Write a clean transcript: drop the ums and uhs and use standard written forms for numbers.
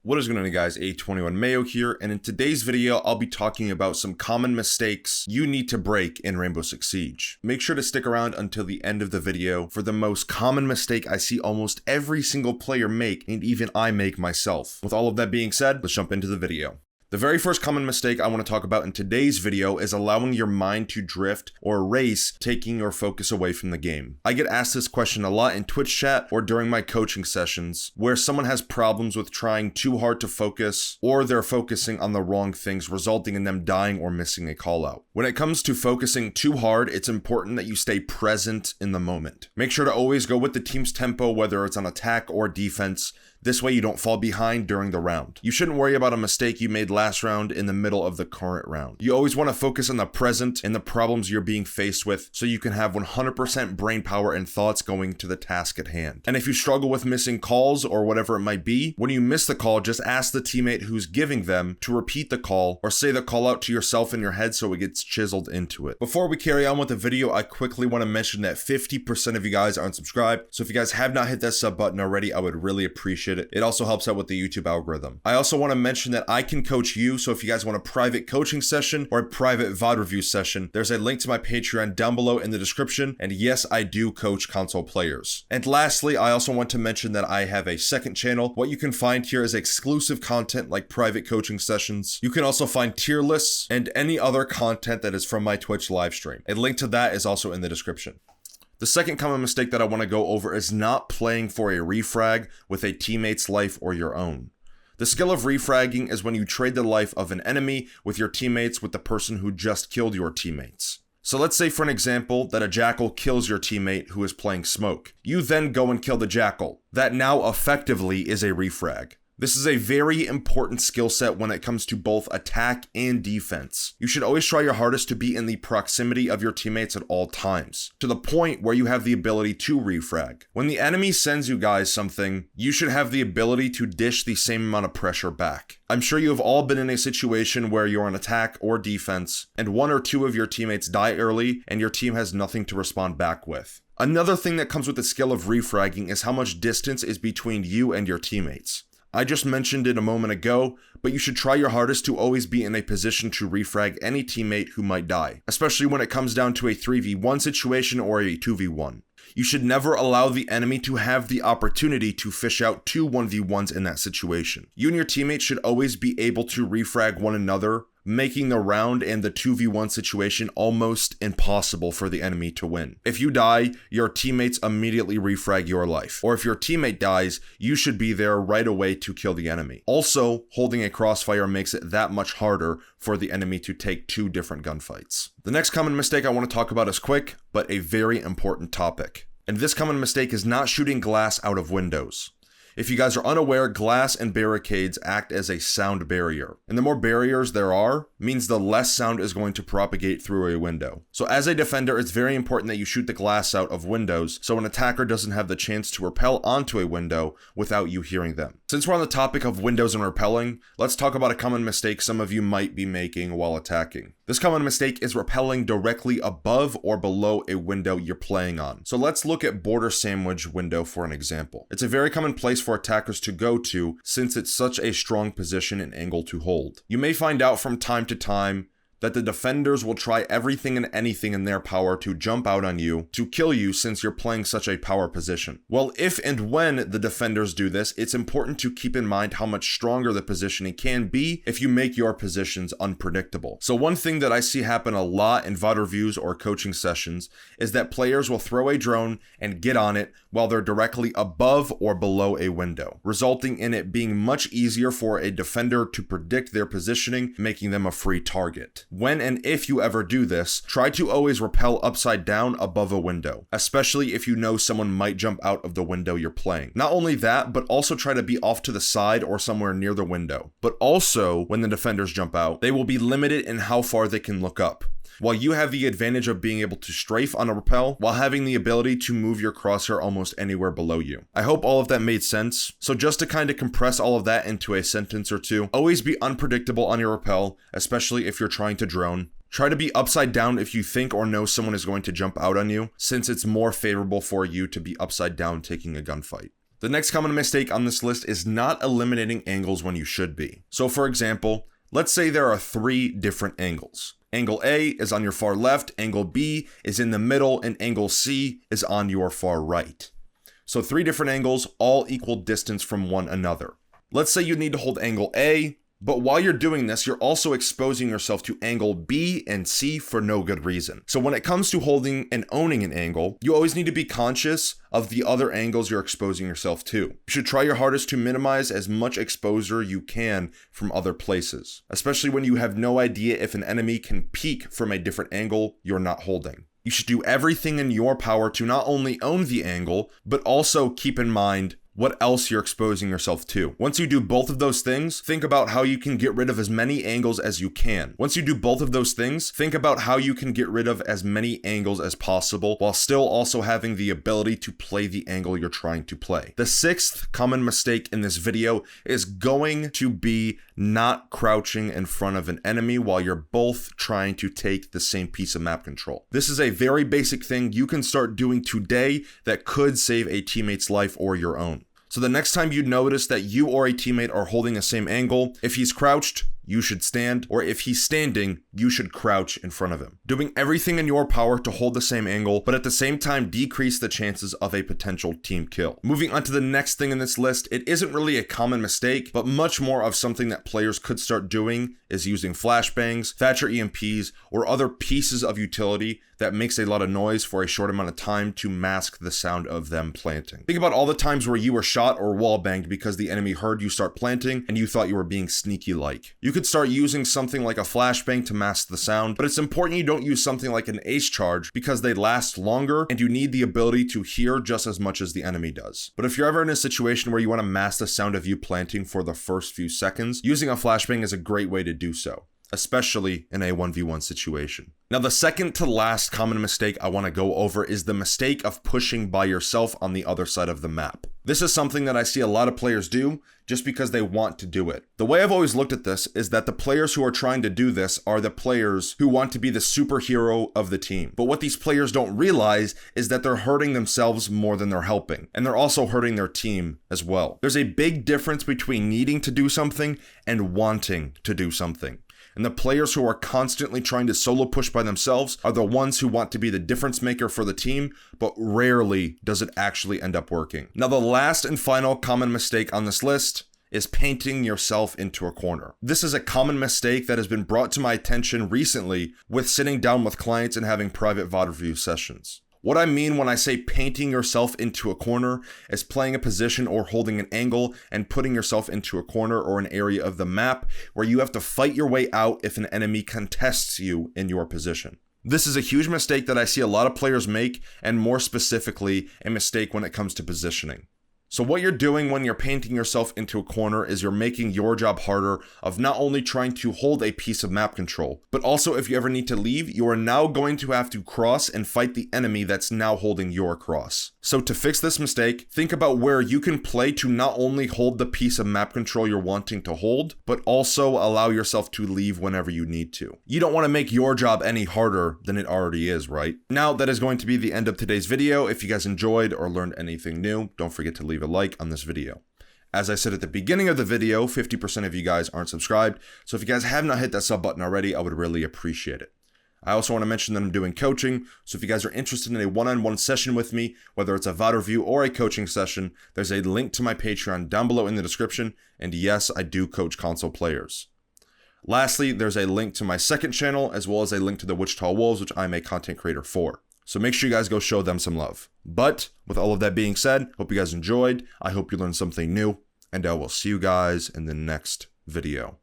What is going on, guys? A21 Mayo here, and in today's video, I'll be talking about some common mistakes you need to break in Rainbow Six Siege. Make sure to stick around until the end of the video for the most common mistake I see almost every single player make, and even I make myself. With all of that being said, let's jump into the video. The very first common mistake I want to talk about in today's video is allowing your mind to drift or erase, taking your focus away from the game. I get asked this question a lot in Twitch chat or during my coaching sessions, where someone has problems with trying too hard to focus, or they're focusing on the wrong things, resulting in them dying or missing a call out. When it comes to focusing too hard, it's important that you stay present in the moment. Make sure to always go with the team's tempo, whether it's on attack or defense. This way you don't fall behind during the round. You shouldn't worry about a mistake you made last round in the middle of the current round. You always want to focus on the present and the problems you're being faced with, so you can have 100% brain power and thoughts going to the task at hand. And if you struggle with missing calls or whatever it might be, when you miss the call, just ask the teammate who's giving them to repeat the call, or say the call out to yourself in your head so it gets chiseled into it. Before we carry on with the video, I quickly want to mention that 50% of you guys are unsubscribed, so if you guys have not hit that sub button already, I would really appreciate it. It also helps out with the YouTube algorithm. I also want to mention that I can coach you, so if you guys want a private coaching session or a private VOD review session, there's a link to my Patreon down below in the description, and yes, I do coach console players. And lastly, I also want to mention that I have a second channel. What you can find here is exclusive content like private coaching sessions. You can also find tier lists and any other content that is from my Twitch live stream. A link to that is also in the description. The second common mistake that I want to go over is not playing for a refrag with a teammate's life or your own. The skill of refragging is when you trade the life of an enemy with your teammates with the person who just killed your teammates. So let's say, for an example, that a jackal kills your teammate who is playing smoke. You then go and kill the jackal. That now effectively is a refrag. This is a very important skill set when it comes to both attack and defense. You should always try your hardest to be in the proximity of your teammates at all times, to the point where you have the ability to refrag. When the enemy sends you guys something, you should have the ability to dish the same amount of pressure back. I'm sure you have all been in a situation where you're on attack or defense, and one or two of your teammates die early, and your team has nothing to respond back with. Another thing that comes with the skill of refragging is how much distance is between you and your teammates. I just mentioned it a moment ago, but you should try your hardest to always be in a position to refrag any teammate who might die, especially when it comes down to a 3v1 situation or a 2v1. You should never allow the enemy to have the opportunity to fish out two 1v1s in that situation. You and your teammates should always be able to refrag one another, making the round and the 2v1 situation almost impossible for the enemy to win. If you die, your teammates immediately refrag your life. Or if your teammate dies, you should be there right away to kill the enemy. Also, holding a crossfire makes it that much harder for the enemy to take two different gunfights. The next common mistake I want to talk about is quick, but a very important topic. And this common mistake is not shooting glass out of windows. If you guys are unaware, glass and barricades act as a sound barrier. And the more barriers there are, means the less sound is going to propagate through a window. So as a defender, it's very important that you shoot the glass out of windows so an attacker doesn't have the chance to rappel onto a window without you hearing them. Since we're on the topic of windows and rappelling, let's talk about a common mistake some of you might be making while attacking. This common mistake is rappelling directly above or below a window you're playing on. So let's look at border sandwich window for an example. It's a very common place for attackers to go to since it's such a strong position and angle to hold. You may find out from time to time that the defenders will try everything and anything in their power to jump out on you, to kill you since you're playing such a power position. Well, if and when the defenders do this, it's important to keep in mind how much stronger the positioning can be if you make your positions unpredictable. So one thing that I see happen a lot in VOD reviews or coaching sessions is that players will throw a drone and get on it while they're directly above or below a window, resulting in it being much easier for a defender to predict their positioning, making them a free target. When and if you ever do this, try to always rappel upside down above a window, especially if you know someone might jump out of the window you're playing. Not only that, but also try to be off to the side or somewhere near the window. But also, when the defenders jump out, they will be limited in how far they can look up, while you have the advantage of being able to strafe on a rappel while having the ability to move your crosshair almost anywhere below you. I hope all of that made sense. So just to kind of compress all of that into a sentence or two, always be unpredictable on your rappel, especially if you're trying to drone. Try to be upside down if you think or know someone is going to jump out on you, since it's more favorable for you to be upside down taking a gunfight. The next common mistake on this list is not eliminating angles when you should be. So for example, let's say there are 3 different angles. Angle A is on your far left, angle B is in the middle, and angle C is on your far right. So 3 different angles, all equal distance from one another. Let's say you need to hold angle A, but while you're doing this, you're also exposing yourself to angle B and C for no good reason. So when it comes to holding and owning an angle, you always need to be conscious of the other angles you're exposing yourself to. You should try your hardest to minimize as much exposure you can from other places, especially when you have no idea if an enemy can peek from a different angle you're not holding. You should do everything in your power to not only own the angle, but also keep in mind what else you're exposing yourself to. Once you do both of those things, think about how you can get rid of as many angles as you can. Once you do both of those things, think about how you can get rid of as many angles as possible while still also having the ability to play the angle you're trying to play. The 6th common mistake in this video is going to be not crouching in front of an enemy while you're both trying to take the same piece of map control. This is a very basic thing you can start doing today that could save a teammate's life or your own. So the next time you notice that you or a teammate are holding the same angle, if he's crouched, you should stand, or if he's standing, you should crouch in front of him. Doing everything in your power to hold the same angle, but at the same time decrease the chances of a potential team kill. Moving on to the next thing in this list, it isn't really a common mistake, but much more of something that players could start doing is using flashbangs, Thatcher EMPs, or other pieces of utility that makes a lot of noise for a short amount of time to mask the sound of them planting. Think about all the times where you were shot or wall banged because the enemy heard you start planting and you thought you were being sneaky like. You could start using something like a flashbang to mask the sound, but it's important you don't use something like an ace charge because they last longer and you need the ability to hear just as much as the enemy does. But if you're ever in a situation where you want to mask the sound of you planting for the first few seconds, using a flashbang is a great way to do so, especially in a 1v1 situation. Now, the second to last common mistake I want to go over is the mistake of pushing by yourself on the other side of the map. This is something that I see a lot of players do just because they want to do it. The way I've always looked at this is that the players who are trying to do this are the players who want to be the superhero of the team. But what these players don't realize is that they're hurting themselves more than they're helping. And they're also hurting their team as well. There's a big difference between needing to do something and wanting to do something. And the players who are constantly trying to solo push by themselves are the ones who want to be the difference maker for the team, but rarely does it actually end up working. Now, the last and final common mistake on this list is painting yourself into a corner. This is a common mistake that has been brought to my attention recently with sitting down with clients and having private VOD review sessions. What I mean when I say painting yourself into a corner is playing a position or holding an angle and putting yourself into a corner or an area of the map where you have to fight your way out if an enemy contests you in your position. This is a huge mistake that I see a lot of players make, and more specifically, a mistake when it comes to positioning. So what you're doing when you're painting yourself into a corner is you're making your job harder of not only trying to hold a piece of map control, but also if you ever need to leave, you are now going to have to cross and fight the enemy that's now holding your cross. So to fix this mistake, think about where you can play to not only hold the piece of map control you're wanting to hold, but also allow yourself to leave whenever you need to. You don't want to make your job any harder than it already is, right? Now, that is going to be the end of today's video. If you guys enjoyed or learned anything new, don't forget to leave a like on this video. As I said at the beginning of the video, 50% of you guys aren't subscribed, so if you guys have not hit that sub button already, I would really appreciate it. I also want to mention that I'm doing coaching, so if you guys are interested in a one-on-one session with me, whether it's a VOD review or a coaching session, there's a link to my Patreon down below in the description, and yes, I do coach console players. Lastly, there's a link to my second channel, as well as a link to the Wichita Wolves, which I'm a content creator for. So make sure you guys go show them some love. But with all of that being said, hope you guys enjoyed. I hope you learned something new, and I will see you guys in the next video.